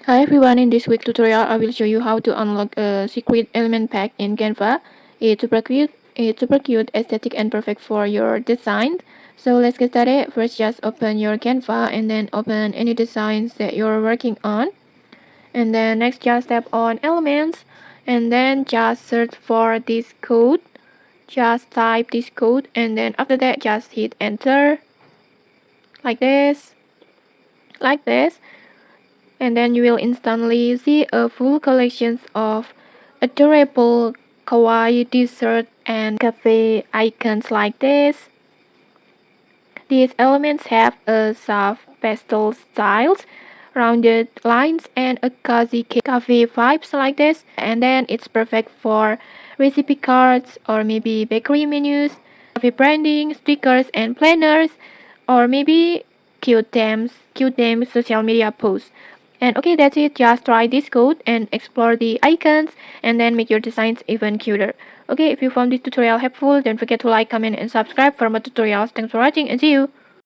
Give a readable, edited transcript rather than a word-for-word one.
Hi everyone, in this week tutorial I will show you how to unlock a secret element pack in Canva. It's super cute, aesthetic and perfect for your design. So let's get started. First just open your Canva and then open any designs that you're working on. And then next just tap on elements and then just search for this code. Just type this code and then after that just hit enter like this. Like this. And then you will instantly see a full collection of adorable kawaii dessert and cafe icons like this. These elements have a soft pastel styles, rounded lines, and a cozy cafe vibes like this. And then it's perfect for recipe cards or maybe bakery menus, cafe branding, stickers and planners, or maybe cute themes social media posts. And okay, that's it. Just try this code and explore the icons and then make your designs even cuter. Okay, if you found this tutorial helpful, don't forget to like, comment, and subscribe for more tutorials. Thanks for watching and see you.